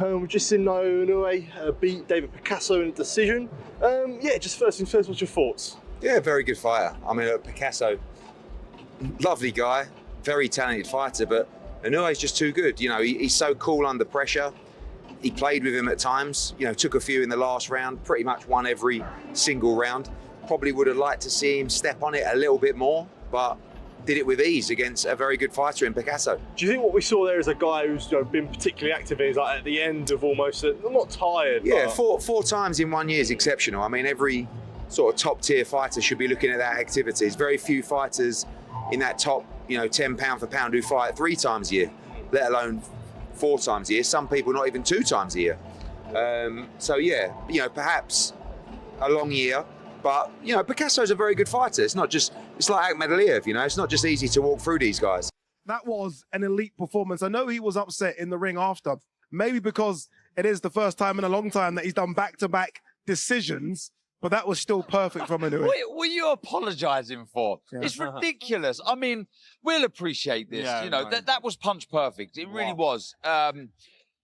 we've just seen Naoya Inoue beat David Picasso in a decision. Yeah, just first things first, what's your thoughts? Yeah, very good fighter. I mean, Picasso, lovely guy, very talented fighter, but Inoue's just too good. You know, he's so cool under pressure. He played with him at times, you know, took a few in the last round, pretty much won every single round. Probably would have liked to see him step on it a little bit more, but did it with ease against a very good fighter in Picasso. Do you think what we saw there is a guy who's been particularly active, is like at the end of almost, not tired? Yeah, but... four times in 1 year is exceptional. I mean, every sort of top tier fighter should be looking at that activity. There's very few fighters in that top, 10 pound for pound who fight 3 times a year, let alone 4 times a year. Some people not even 2 times a year. So yeah, perhaps a long year, but Picasso's a very good fighter. It's not just, it's like Ahmed Aliyev, it's not just easy to walk through these guys. That was an elite performance. I know he was upset in the ring after, maybe because it is the first time in a long time that he's done back-to-back decisions, but that was still perfect from Inoue. What are you apologising for? Yeah. It's ridiculous. I mean, we'll appreciate this. Yeah, that was punch perfect. It really was.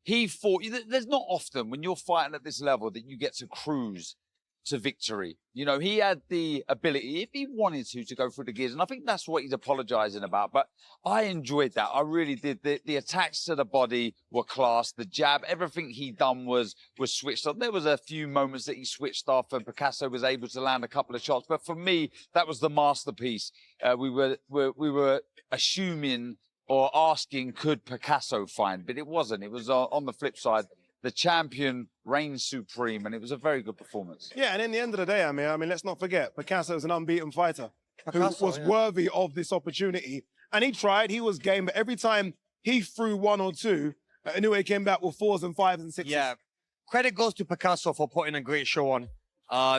He fought. There's not often when you're fighting at this level that you get to cruise to victory. He had the ability, if he wanted to go through the gears, and I think that's what he's apologising about. But I enjoyed that. I really did. The attacks to the body were class. The jab, everything he done was switched off. There was a few moments that he switched off, and Picasso was able to land a couple of shots. But for me, that was the masterpiece. We were assuming or asking, could Picasso find? But it wasn't. It was on the flip side. The champion reigns supreme, and it was a very good performance. Yeah, and in the end of the day, I mean, let's not forget, Picasso is an unbeaten fighter who was worthy of this opportunity. And he tried, he was game, but every time he threw 1 or 2, Inoue came back with 4s and 5s and 6s. Yeah, credit goes to Picasso for putting a great show on.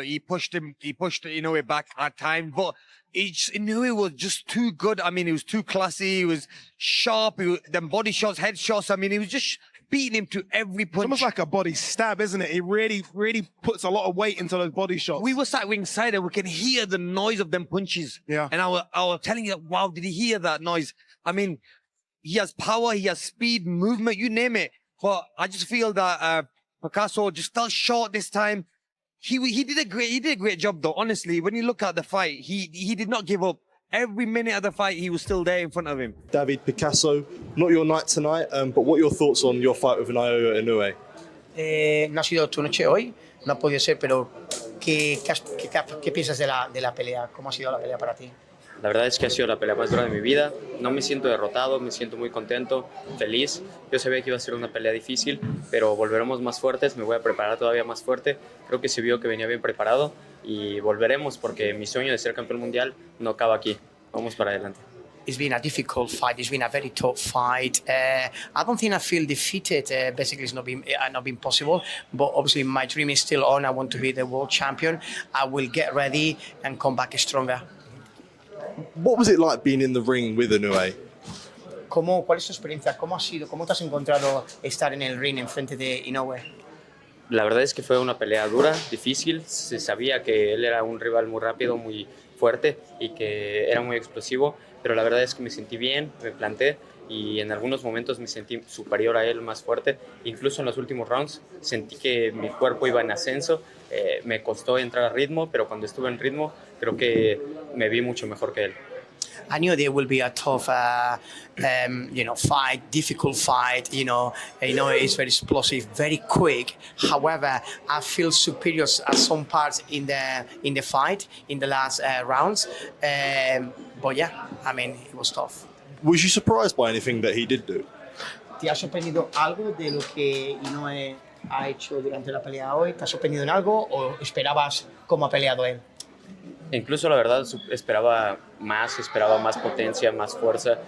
He pushed Inoue back at times, but Inoue was just too good. I mean, he was too classy, he was sharp, them body shots, head shots. I mean, he was just beating him to every punch. It's almost like a body stab, isn't it? He really, really puts a lot of weight into those body shots. We were sat ringside and we can hear the noise of them punches. Yeah. And I was telling you, wow, did he hear that noise? I mean, he has power, he has speed, movement, you name it. But I just feel that Picasso just fell short this time. He did a great job though. Honestly, when you look at the fight, he did not give up. Every minute of the fight, he was still there in front of him. David Picasso, not your night tonight, but what are your thoughts on your fight with Naoya Inoue? No ha sido tu noche hoy, no ha podido ser, pero ¿qué piensas de la pelea? ¿Cómo ha sido la pelea para ti? La verdad es que ha sido la pelea más dura de mi vida. No me siento derrotado, me siento muy contento, feliz. Yo sabía que iba a ser una pelea difícil, pero volveremos más fuertes, me voy a preparar todavía más fuerte. Creo que se vio que venía bien preparado y volveremos porque mi sueño de ser campeón mundial no acaba aquí. Vamos para adelante. It's been a difficult fight. It's been a very tough fight. I don't think I feel defeated. Basically, it's not been possible. But obviously, my dream is still on. I want to be the world champion. I will get ready and come back stronger. What was it like being in the ring with Inoue? ¿Cuál es tu experiencia? ¿Cómo ha sido? ¿Cómo te has encontrado estar en el ring en frente de Inoue? La verdad es que fue una pelea dura, difícil. Se sabía que él era un rival muy rápido, muy fuerte y que era muy explosivo. Pero la verdad es que me sentí bien, me planté y en algunos momentos me sentí superior a él, más fuerte. Incluso en los últimos rounds sentí que mi cuerpo iba en ascenso. Me costó entrar a ritmo, pero cuando estuve en ritmo creo que me vi mucho mejor que él. I knew there will be a tough, fight, difficult fight. It's very explosive, very quick. However, I feel superior at some parts in the fight in the last rounds. But yeah, I mean, it was tough. Was you surprised by anything that he did do? ¿Te ha sorprendido algo de lo que Inoue ha hecho durante la pelea hoy? ¿Te ha sorprendido en algo o esperabas cómo ha peleado él? Incluso la verdad esperaba más potencia, más fuerza.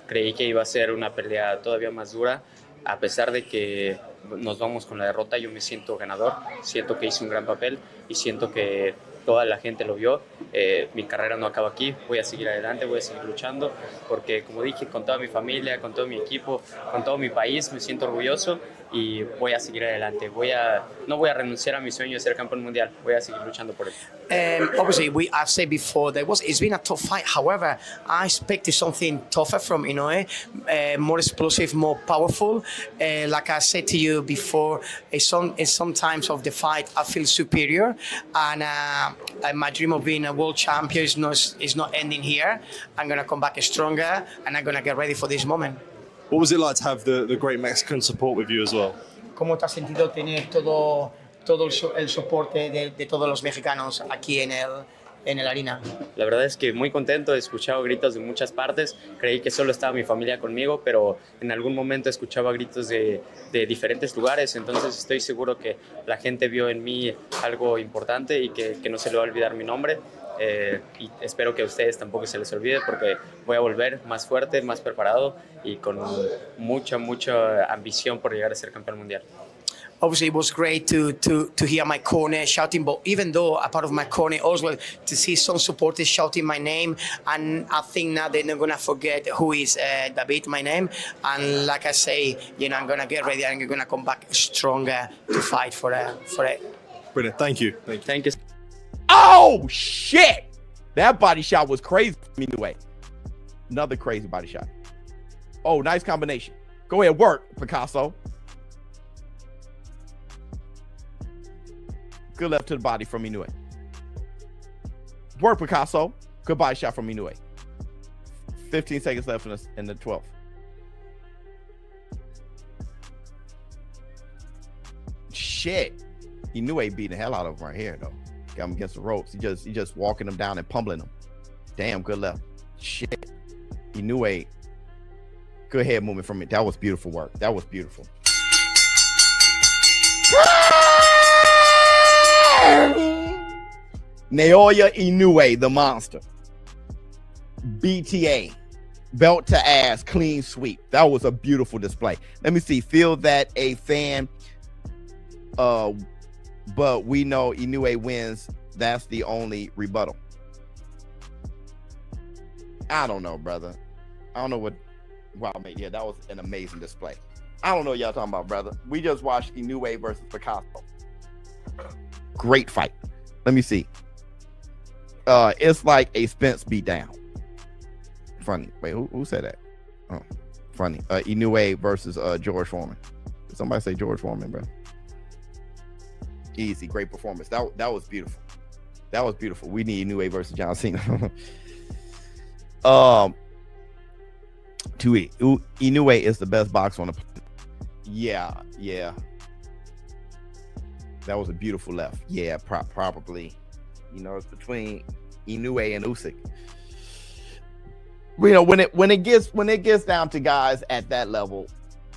Creí que iba a ser una pelea todavía más dura. A pesar de que nos vamos con la derrota, yo me siento ganador. Siento que hice un gran papel y siento que toda la gente lo vio. Mi carrera no acaba aquí, voy a seguir adelante, voy a seguir luchando, porque como dije, con toda mi familia, con todo mi equipo, con todo mi país, me siento orgulloso y voy a seguir adelante. No voy a renunciar a mi sueño de ser campeón mundial, voy a seguir luchando por él. Obviously, I said before it's been a tough fight. However, I expected something tougher from Inoue, more explosive, more powerful. Like I said to you before, sometimes of the fight I feel superior, and my dream of being a world champion is not ending here. I'm gonna come back stronger, and I'm gonna get ready for this moment. What was it like to have the great Mexican support with you as well? ¿Cómo te has sentido tener todo el soporte de todos los mexicanos aquí en el arena? La verdad es que muy contento, he escuchado gritos de muchas partes, creí que solo estaba mi familia conmigo, pero en algún momento escuchaba gritos de diferentes lugares, entonces estoy seguro que la gente vio en mí algo importante y que no se le va a olvidar mi nombre. Y espero que a ustedes tampoco se les olvide, porque voy a volver más fuerte, más preparado y con mucha ambición por llegar a ser campeón mundial. Obviously, it was great to hear my corner shouting, but even though a part of my corner also to see some supporters shouting my name, and I think now they're not gonna forget who is David, my name. And like I say, I'm gonna get ready and I'm gonna come back stronger to fight for it. Brilliant, thank you. Thank you. Oh, shit! That body shot was crazy from Inoue. Another crazy body shot. Oh, nice combination. Go ahead, work, Picasso. Good left to the body from Inoue. Work, Picasso. Good body shot from Inoue. 15 seconds left in the 12th. Shit. Inoue beating the hell out of him right here, though. Got him against the ropes. He just walking him down and pummeling him. Damn, good left. Shit. Inoue. Good head movement from it. That was beautiful work. That was beautiful. Naoya Inoue, the monster. BTA. Belt to ass, clean sweep. That was a beautiful display. Let me see. Feel that a fan. But we know Inoue wins. That's the only rebuttal. I don't know, brother. I don't know what. Wow, mate. Yeah, that was an amazing display. I don't know what y'all talking about, brother. We just watched Inoue versus Picasso. Great fight. Let me see. It's like a Spence beatdown. Funny. Wait, who said that? Oh, funny. Inoue versus George Foreman. Did somebody say George Foreman, bro? Easy, great performance. That was beautiful. That was beautiful. We need Inoue versus John Cena. Inoue is the best boxer on the planet. Yeah. That was a beautiful left. Yeah, probably. It's between Inoue and Usyk. When it gets down to guys at that level,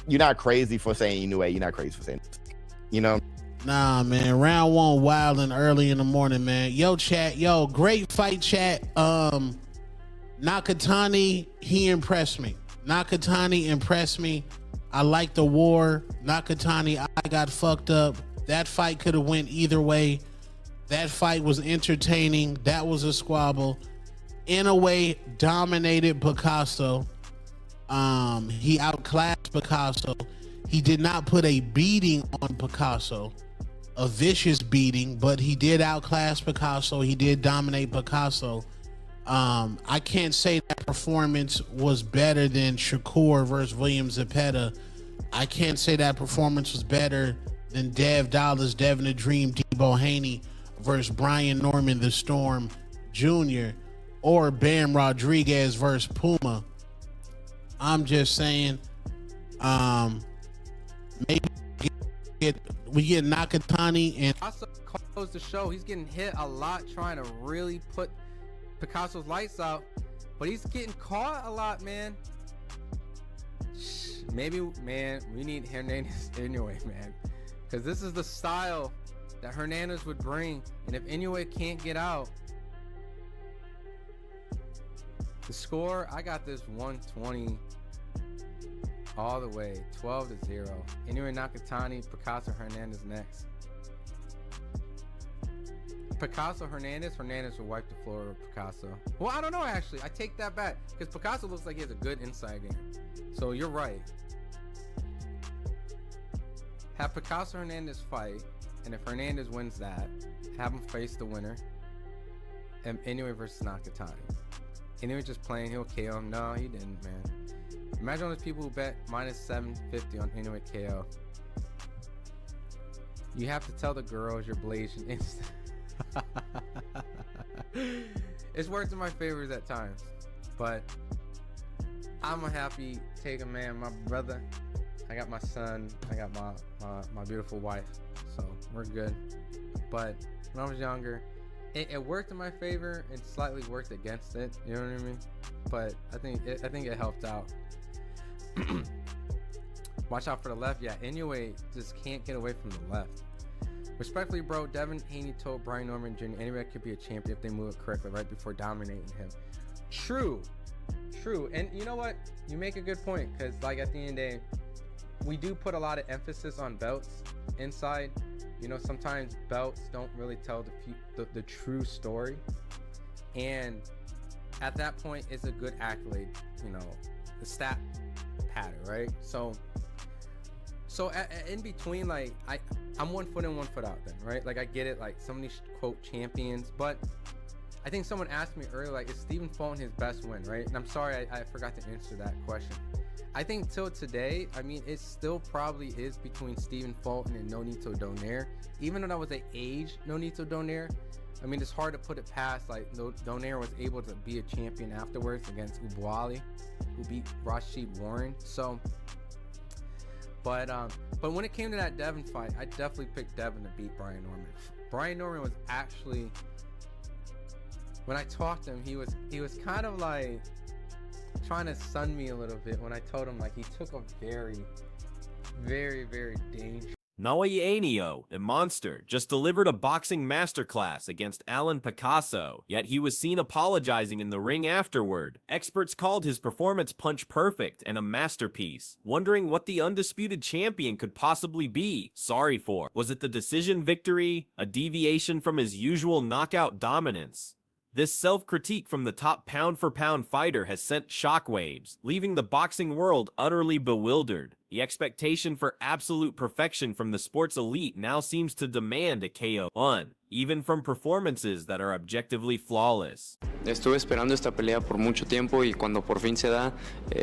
you're not crazy for saying Inoue. You're not crazy for saying Usyk, Nah, man. Round one, wild and early in the morning, man. Yo, chat. Yo, great fight, chat. Nakatani, he impressed me. Nakatani impressed me. I like the war. Nakatani, I got fucked up. That fight could have went either way. That fight was entertaining. That was a squabble. Inoue dominated Picasso. He outclassed Picasso. He did not put a beating on Picasso, a vicious beating, but he did outclass Picasso. He did dominate Picasso. I can't say that performance was better than Shakur versus William Zepeda. I can't say that performance was better than Dev Dollars, Devin the Dream, Debo Haney versus Brian Norman the Storm Jr. or Bam Rodriguez versus Puma. I'm just saying, maybe we get Nakatani and also close the show. He's getting hit a lot trying to really put Picasso's lights out, but he's getting caught a lot, man. Maybe, man, we need Hernandez Inoue, man, because this is the style that Hernandez would bring, and if Inoue can't get out, the score, I got this 120 all the way, 12-0. Inoue, Nakatani, Picasso, Hernandez next. Picasso Hernandez would wipe the floor with Picasso. Well, I don't know actually. I take that back because Picasso looks like he has a good inside game. So you're right. Have Picasso Hernandez fight, and if Hernandez wins that, have him face the winner. And Inoue versus Nakatani. Inoue just playing, he'll KO him. No, he didn't, man. Imagine all those people who bet minus 750 on Inoue KO. You have to tell the girls you're blazing instant. It's worked in my favors at times, but I'm a happy taker, man. My brother, I got my son, I got my beautiful wife, so we're good. But when I was younger, it worked in my favor and slightly worked against it. You know what I mean? But I think it helped out. Watch out for the left. Yeah, Inoue just can't get away from the left. Respectfully, bro, Devin Haney told Brian Norman Jr. Inoue could be a champion if they move it correctly right before dominating him. True. And you know what? You make a good point, because like at the end of the day, we do put a lot of emphasis on belts inside. You know, sometimes belts don't really tell the true story. And at that point, it's a good accolade, you know, the stat pattern, right? So in between, like, I'm 1 foot in, 1 foot out then, right? Like, I get it, like, so many quote champions, but I think someone asked me earlier, like, is Stephen Fulton his best win, right? And I'm sorry, I forgot to answer that question. I think till today, I mean, it still probably is between Stephen Fulton and Nonito Donaire. Even though that was an age Nonito Donaire, I mean, it's hard to put it past, like, Donaire was able to be a champion afterwards against Ubuali, who beat Rashid Warren. So, but when it came to that Devin fight, I definitely picked Devin to beat Brian Norman. Brian Norman was actually, when I talked to him, he was kind of like trying to sun me a little bit when I told him, like, he took a very, very, very dangerous. Naoya Inoue, a monster, just delivered a boxing masterclass against Alan Picasso, yet he was seen apologizing in the ring afterward. Experts called his performance punch perfect and a masterpiece, wondering what the undisputed champion could possibly be sorry for. Was it the decision victory, a deviation from his usual knockout dominance? This self-critique from the top pound-for-pound fighter has sent shockwaves, leaving the boxing world utterly bewildered. The expectation for absolute perfection from the sport's elite now seems to demand a KO, even from performances that are objectively flawless. Estuve esperando esta pelea por mucho tiempo y cuando por fin se da,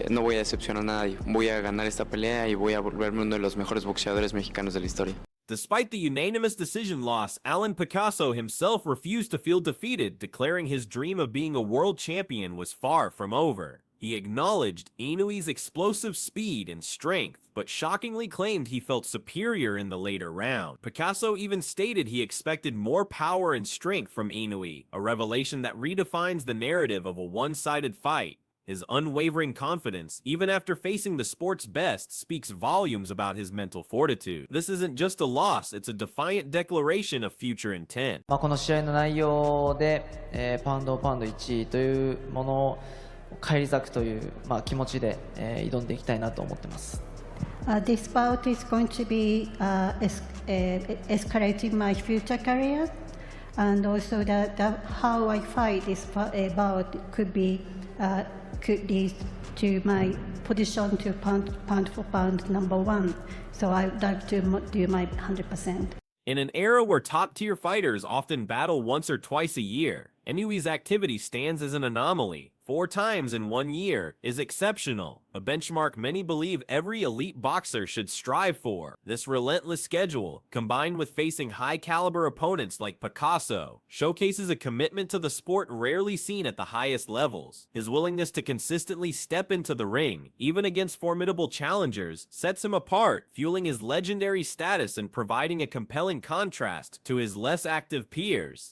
no voy a decepcionar a nadie. Voy a ganar esta pelea y voy a volverme uno de los mejores boxeadores mexicanos de la historia. Despite the unanimous decision loss, Alan Picasso himself refused to feel defeated, declaring his dream of being a world champion was far from over. He acknowledged Inoue's explosive speed and strength, but shockingly claimed he felt superior in the later round. Picasso even stated he expected more power and strength from Inoue, a revelation that redefines the narrative of a one-sided fight. His unwavering confidence, even after facing the sport's best, speaks volumes about his mental fortitude. This isn't just a loss, it's a defiant declaration of future intent. この試合の内容で、パウンド1位というものを返り咲くという、気持ちで、挑んでいきたいなと思ってます。This bout is going to be escalating my future career, and also how I fight this bout could lead to my position to pound for pound #1. So I would like to do my 100%. In an era where top-tier fighters often battle once or twice a year, Inoue's activity stands as an anomaly. 4 times in 1 year is exceptional, a benchmark many believe every elite boxer should strive for. This relentless schedule, combined with facing high-caliber opponents like Picasso, showcases a commitment to the sport rarely seen at the highest levels. His willingness to consistently step into the ring, even against formidable challengers, sets him apart, fueling his legendary status and providing a compelling contrast to his less active peers.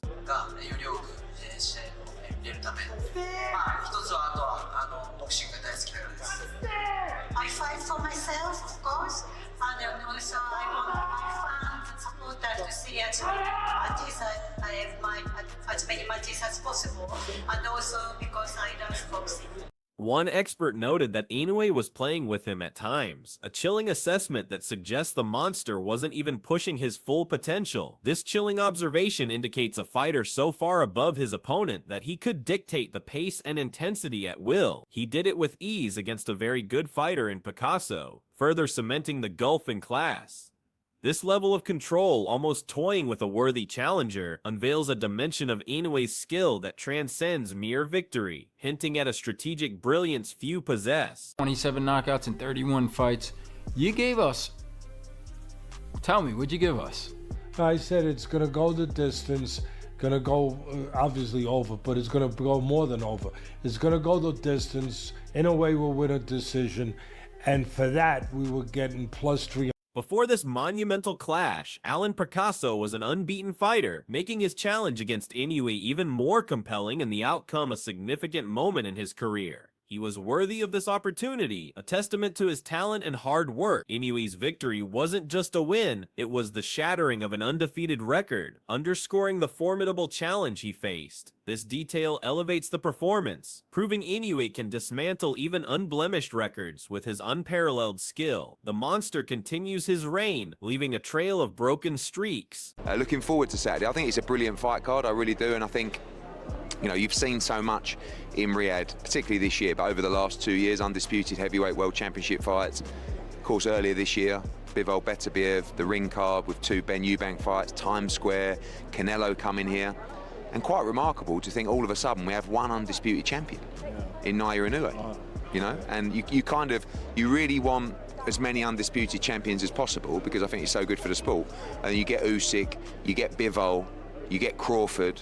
I fight for myself, of course, and also I want my fans and supporters to see as many matches as possible, and also because I love boxing. One expert noted that Inoue was playing with him at times, a chilling assessment that suggests the monster wasn't even pushing his full potential. This chilling observation indicates a fighter so far above his opponent that he could dictate the pace and intensity at will. He did it with ease against a very good fighter in Picasso, further cementing the gulf in class. This level of control, almost toying with a worthy challenger, unveils a dimension of Inoue's skill that transcends mere victory, hinting at a strategic brilliance few possess. 27 knockouts in 31 fights. You gave us... Tell me, what'd you give us? I said it's going to go the distance, going to go obviously over, but it's going to go more than over. It's going to go the distance. Inoue will win a decision, and for that, we were getting +300. Before this monumental clash, Alan Picasso was an unbeaten fighter, making his challenge against Inoue even more compelling and the outcome a significant moment in his career. He was worthy of this opportunity, a testament to his talent and hard work. Inoue's victory wasn't just a win, it was the shattering of an undefeated record, underscoring the formidable challenge he faced. This detail elevates the performance, proving Inoue can dismantle even unblemished records with his unparalleled skill. The monster continues his reign, leaving a trail of broken streaks. Looking forward to Saturday. I think it's a brilliant fight card, I really do, and I think you've seen so much in Riyadh, particularly this year, but over the last 2 years, undisputed heavyweight world championship fights. Of course, earlier this year, Bivol Beterbiev, the ring card with 2 Ben Eubank fights, Times Square, Canelo coming here. And quite remarkable to think all of a sudden we have one undisputed champion in Naoya Inoue, and you really want as many undisputed champions as possible because I think it's so good for the sport. And you get Usyk, you get Bivol, you get Crawford,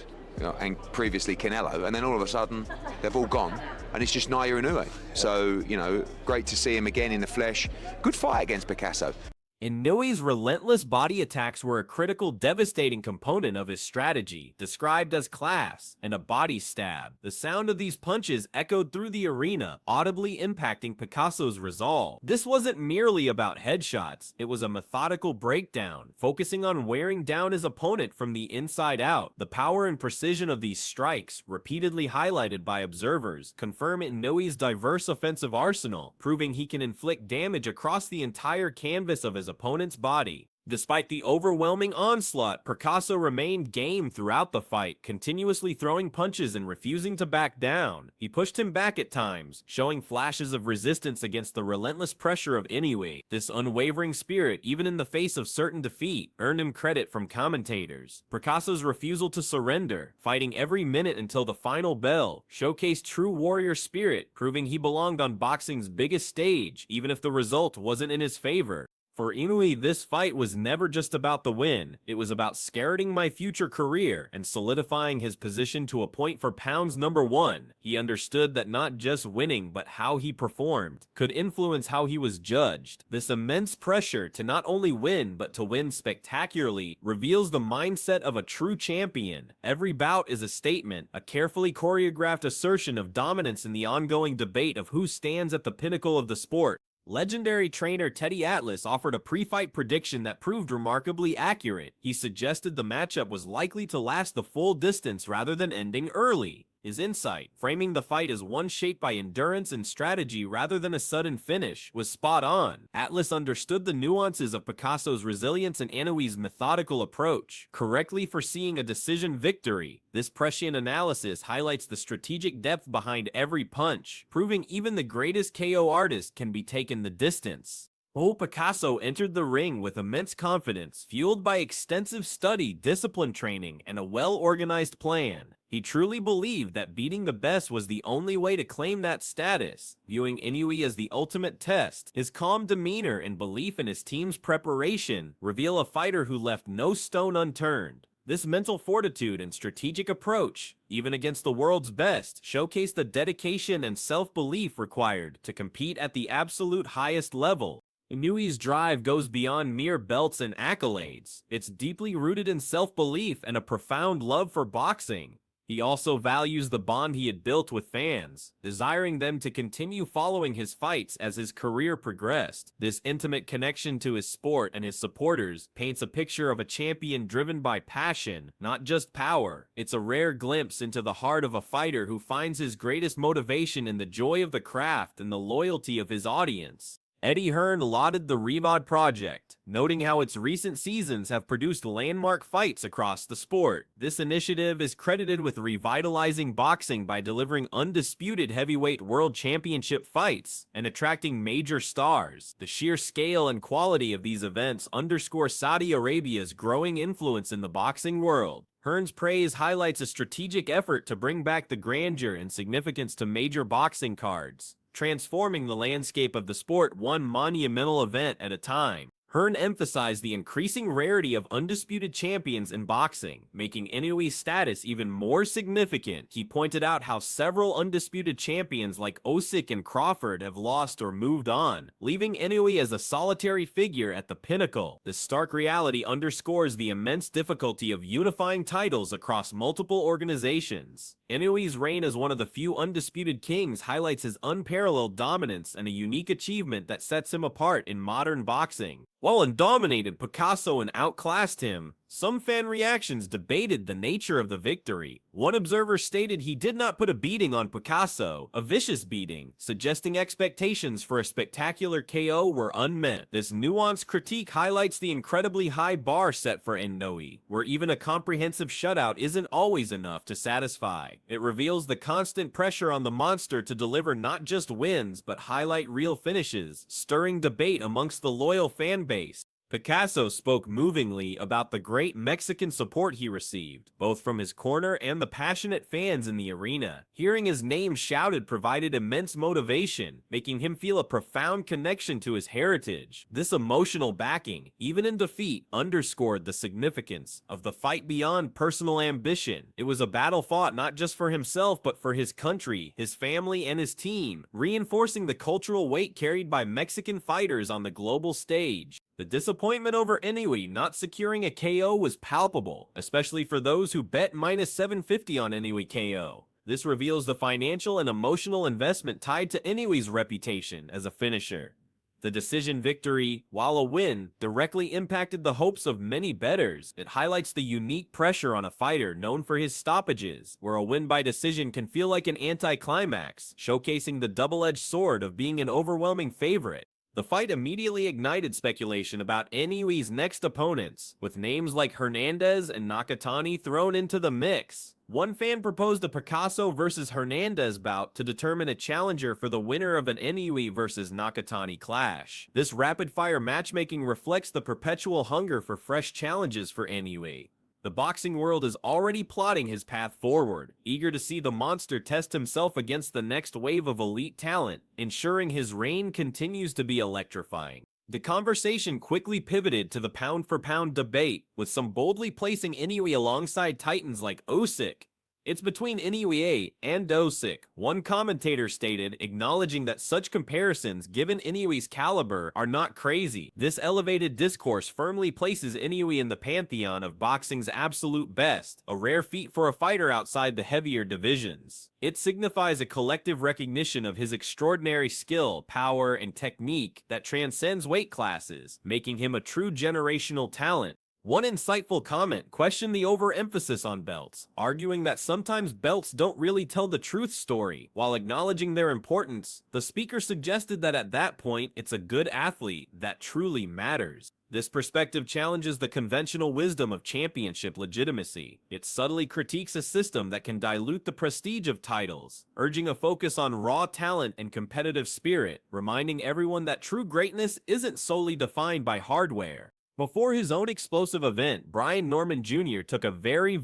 and previously Canelo, and then all of a sudden they've all gone and it's just Naoya Inoue. So, great to see him again in the flesh. Good fight against Picasso. Inoue's relentless body attacks were a critical, devastating component of his strategy, described as class and a body stab. The sound of these punches echoed through the arena, audibly impacting Picasso's resolve. This wasn't merely about headshots, it was a methodical breakdown, focusing on wearing down his opponent from the inside out. The power and precision of these strikes, repeatedly highlighted by observers, confirm Inoue's diverse offensive arsenal, proving he can inflict damage across the entire canvas of his opponent's body. Despite the overwhelming onslaught, Picasso remained game throughout the fight, continuously throwing punches and refusing to back down. He pushed him back at times, showing flashes of resistance against the relentless pressure of Inoue. This unwavering spirit, even in the face of certain defeat, earned him credit from commentators. Picasso's refusal to surrender, fighting every minute until the final bell, showcased true warrior spirit, proving he belonged on boxing's biggest stage, even if the result wasn't in his favor. For Inoue, this fight was never just about the win, it was about skirting my future career and solidifying his position to a point for pounds #1. He understood that not just winning, but how he performed, could influence how he was judged. This immense pressure to not only win, but to win spectacularly, reveals the mindset of a true champion. Every bout is a statement, a carefully choreographed assertion of dominance in the ongoing debate of who stands at the pinnacle of the sport. Legendary trainer Teddy Atlas offered a pre-fight prediction that proved remarkably accurate. He suggested the matchup was likely to last the full distance rather than ending early. His insight, framing the fight as one shaped by endurance and strategy rather than a sudden finish, was spot on. Atlas understood the nuances of Picasso's resilience and Inoue's methodical approach, correctly foreseeing a decision victory. This prescient analysis highlights the strategic depth behind every punch, proving even the greatest KO artist can be taken the distance. Picasso entered the ring with immense confidence, fueled by extensive study, discipline training, and a well-organized plan. He truly believed that beating the best was the only way to claim that status. Viewing Inoue as the ultimate test, his calm demeanor and belief in his team's preparation reveal a fighter who left no stone unturned. This mental fortitude and strategic approach, even against the world's best, showcase the dedication and self-belief required to compete at the absolute highest level. Inoue's drive goes beyond mere belts and accolades. It's deeply rooted in self-belief and a profound love for boxing. He also values the bond he had built with fans, desiring them to continue following his fights as his career progressed. This intimate connection to his sport and his supporters paints a picture of a champion driven by passion, not just power. It's a rare glimpse into the heart of a fighter who finds his greatest motivation in the joy of the craft and the loyalty of his audience. Eddie Hearn lauded the Revod project, noting how its recent seasons have produced landmark fights across the sport. This initiative is credited with revitalizing boxing by delivering undisputed heavyweight world championship fights and attracting major stars. The sheer scale and quality of these events underscore Saudi Arabia's growing influence in the boxing world. Hearn's praise highlights a strategic effort to bring back the grandeur and significance to major boxing cards, transforming the landscape of the sport one monumental event at a time. Hearn emphasized the increasing rarity of undisputed champions in boxing, making Inoue's status even more significant. He pointed out how several undisputed champions like Usyk and Crawford have lost or moved on, leaving Inoue as a solitary figure at the pinnacle. This stark reality underscores the immense difficulty of unifying titles across multiple organizations. Inoue's reign as one of the few undisputed kings highlights his unparalleled dominance and a unique achievement that sets him apart in modern boxing. While dominated Picasso and outclassed him, some fan reactions debated the nature of the victory. One observer stated he did not put a beating on Picasso, a vicious beating, suggesting expectations for a spectacular KO were unmet. This nuanced critique highlights the incredibly high bar set for Inoue, where even a comprehensive shutout isn't always enough to satisfy. It reveals the constant pressure on the monster to deliver not just wins, but highlight real finishes, stirring debate amongst the loyal fan base. Picasso spoke movingly about the great Mexican support he received, both from his corner and the passionate fans in the arena. Hearing his name shouted provided immense motivation, making him feel a profound connection to his heritage. This emotional backing, even in defeat, underscored the significance of the fight beyond personal ambition. It was a battle fought not just for himself, but for his country, his family, and his team, reinforcing the cultural weight carried by Mexican fighters on the global stage. The disappointment over Inoue not securing a KO was palpable, especially for those who bet minus 750 on Inoue KO. This reveals the financial and emotional investment tied to Inoue's reputation as a finisher. The decision victory, while a win, directly impacted the hopes of many bettors. It highlights the unique pressure on a fighter known for his stoppages, where a win by decision can feel like an anticlimax, showcasing the double-edged sword of being an overwhelming favorite. The fight immediately ignited speculation about Inoue's next opponents, with names like Hernandez and Nakatani thrown into the mix. One fan proposed a Picasso versus Hernandez bout to determine a challenger for the winner of an Inoue versus Nakatani clash. This rapid-fire matchmaking reflects the perpetual hunger for fresh challenges for Inoue. The boxing world is already plotting his path forward, eager to see the monster test himself against the next wave of elite talent, ensuring his reign continues to be electrifying. The conversation quickly pivoted to the pound-for-pound debate, with some boldly placing Inoue alongside titans like Usyk. It's between Inoue and Usyk, one commentator stated, acknowledging that such comparisons, given Inoue's caliber, are not crazy. This elevated discourse firmly places Inoue in the pantheon of boxing's absolute best, a rare feat for a fighter outside the heavier divisions. It signifies a collective recognition of his extraordinary skill, power, and technique that transcends weight classes, making him a true generational talent. One insightful comment questioned the overemphasis on belts, arguing that sometimes belts don't really tell the truth story. While acknowledging their importance, the speaker suggested that at that point, it's a good athlete that truly matters. This perspective challenges the conventional wisdom of championship legitimacy. It subtly critiques a system that can dilute the prestige of titles, urging a focus on raw talent and competitive spirit, reminding everyone that true greatness isn't solely defined by hardware. Before his own explosive event, Brian Norman Jr. took a very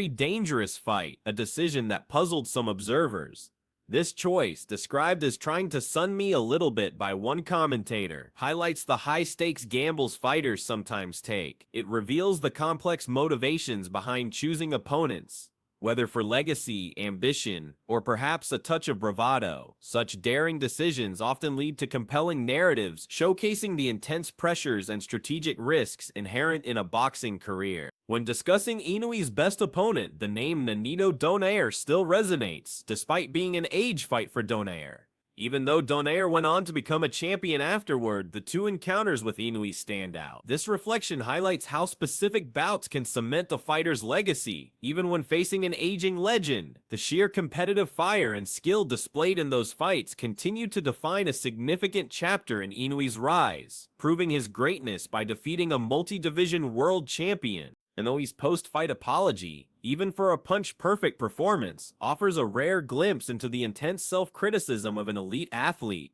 dangerous fight, a decision that puzzled some observers. This choice, described as trying to sun me a little bit by one commentator, highlights the high-stakes gambles fighters sometimes take. It reveals the complex motivations behind choosing opponents, Whether for legacy, ambition, or perhaps a touch of bravado, such daring decisions often lead to compelling narratives showcasing the intense pressures and strategic risks inherent in a boxing career. When discussing Inoue's best opponent, the name Nonito Donaire still resonates, despite being an age fight for Donaire. Even though Donaire went on to become a champion afterward, the two encounters with Inoue stand out. This reflection highlights how specific bouts can cement a fighter's legacy, even when facing an aging legend. The sheer competitive fire and skill displayed in those fights continue to define a significant chapter in Inoue's rise, proving his greatness by defeating a multi-division world champion. Inoue's post-fight apology, even for a punch-perfect performance, offers a rare glimpse into the intense self-criticism of an elite athlete.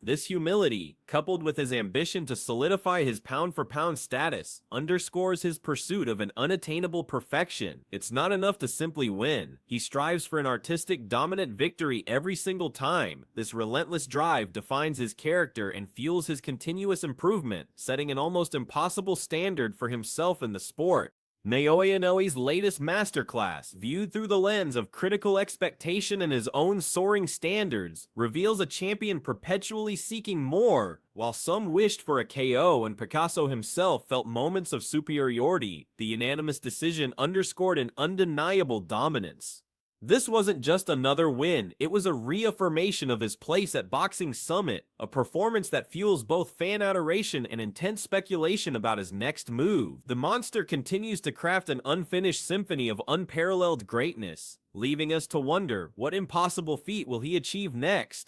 This humility, coupled with his ambition to solidify his pound-for-pound status, underscores his pursuit of an unattainable perfection. It's not enough to simply win. He strives for an artistic, dominant victory every single time. This relentless drive defines his character and fuels his continuous improvement, setting an almost impossible standard for himself in the sport. Naoya Inoue's latest masterclass, viewed through the lens of critical expectation and his own soaring standards, reveals a champion perpetually seeking more. While some wished for a KO and Picasso himself felt moments of superiority, the unanimous decision underscored an undeniable dominance. This wasn't just another win, it was a reaffirmation of his place at Boxing Summit, a performance that fuels both fan adoration and intense speculation about his next move. The monster continues to craft an unfinished symphony of unparalleled greatness, leaving us to wonder, what impossible feat will he achieve next?